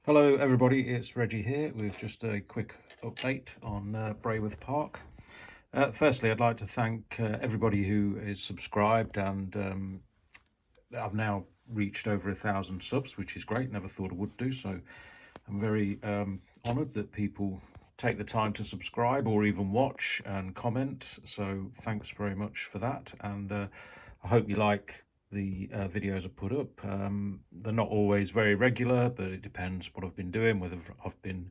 Hello everybody, it's Reggie here with just a quick update on Brayworth Park. Firstly, I'd like to thank everybody who is subscribed, and I've now reached over 1,000 subs, which is great. Never thought I would do, so I'm very honoured that people take the time to subscribe or even watch and comment. So thanks very much for that, and I hope you like the videos I put up. They're not always very regular, but it depends what I've been doing, whether I've been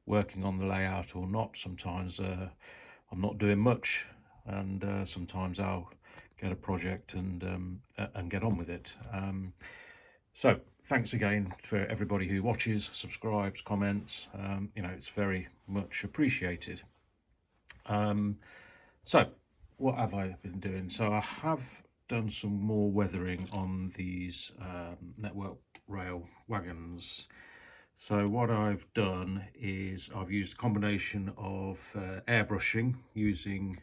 working on the layout or not. Sometimes I'm not doing much, and sometimes I'll get a project and get on with it. So thanks again for everybody who watches, subscribes, comments. It's very much appreciated. So what have I been doing? So I have done some more weathering on these Network Rail Wagons. So what I've done is I've used a combination of airbrushing using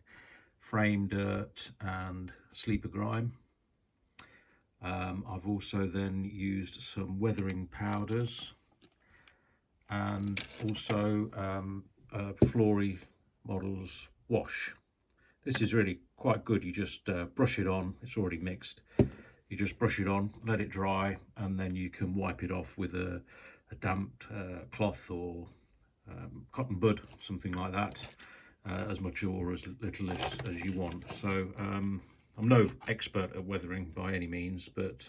frame dirt and sleeper grime. I've also then used some weathering powders and also Flory Models wash. This is really quite good. You just brush it on, it's already mixed. You just brush it on, let it dry, and then you can wipe it off with a damp cloth or cotton bud, something like that, as much or as little as you want. So I'm no expert at weathering by any means, but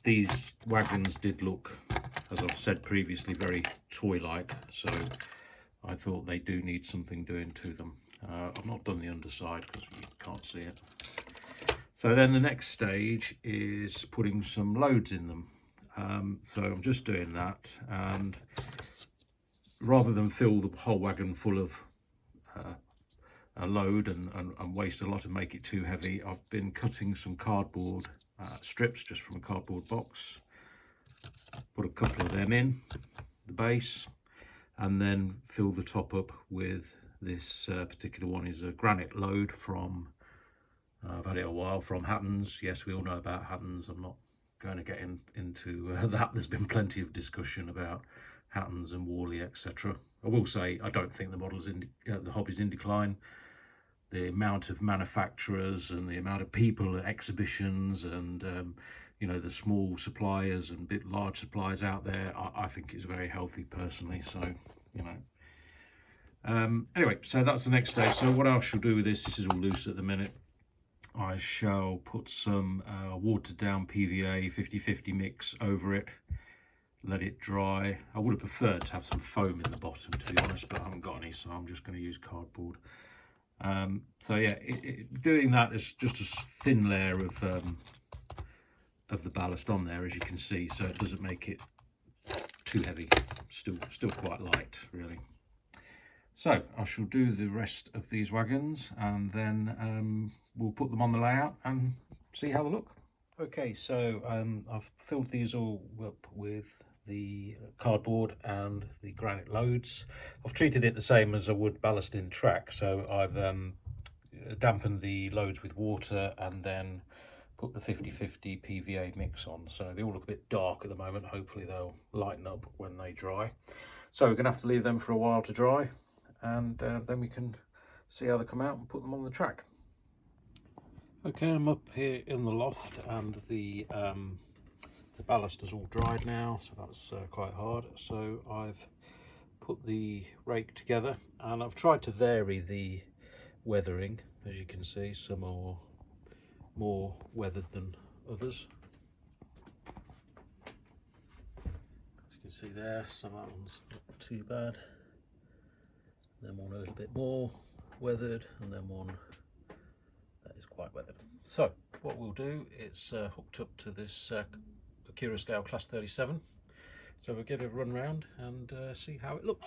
these wagons did look, as I've said previously, very toy-like, so I thought they do need something doing to them. I've not done the underside because you can't see it. So then the next stage is putting some loads in them. So I'm just doing that, and rather than fill the whole wagon full of a load and waste a lot and make it too heavy, I've been cutting some cardboard strips just from a cardboard box. Put a couple of them in the base, and then fill the top up with this particular one is a granite load from I've had it a while, from Hatton's. Yes, we all know about Hatton's. I'm not going to get into that. There's been plenty of discussion about Hatton's and Worley, etc. I will say I don't think the hobby's in decline. The amount of manufacturers and the amount of people at exhibitions and the small suppliers and large suppliers out there, I think it's very healthy personally. So anyway, so that's the next stage. So what I shall do with this is all loose at the minute. I shall put some watered down PVA 50-50 mix over it, let it dry. I would have preferred to have some foam in the bottom, to be honest, but I haven't got any, so I'm just going to use cardboard. So yeah, doing that is just a thin layer of the ballast on there, as you can see, so it doesn't make it too heavy. Still quite light, really. So I shall do the rest of these wagons, and then we'll put them on the layout and see how they look. Okay, so I've filled these all up with the cardboard and the granite loads. I've treated it the same as I would ballast in track, so I've dampened the loads with water and then put the 50-50 PVA mix on. So they all look a bit dark at the moment. Hopefully they'll lighten up when they dry. So we're going to have to leave them for a while to dry, and then we can see how they come out and put them on the track. Okay, I'm up here in the loft, and the ballast is all dried now, so that's quite hard. So I've put the rake together, and I've tried to vary the weathering. As you can see, some are more weathered than others. As you can see there, some of that one's not too bad. Then one a little bit more weathered, and then one that is quite weathered. So what we'll do, it's hooked up to this Acura Scale Class 37. So we'll give it a run round and see how it looks.